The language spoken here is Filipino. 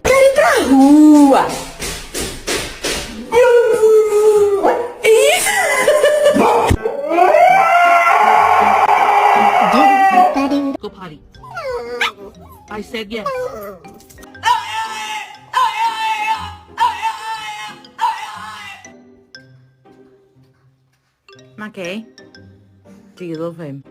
Cari tahu. Go potty. I said yes. Okay. Do you love him?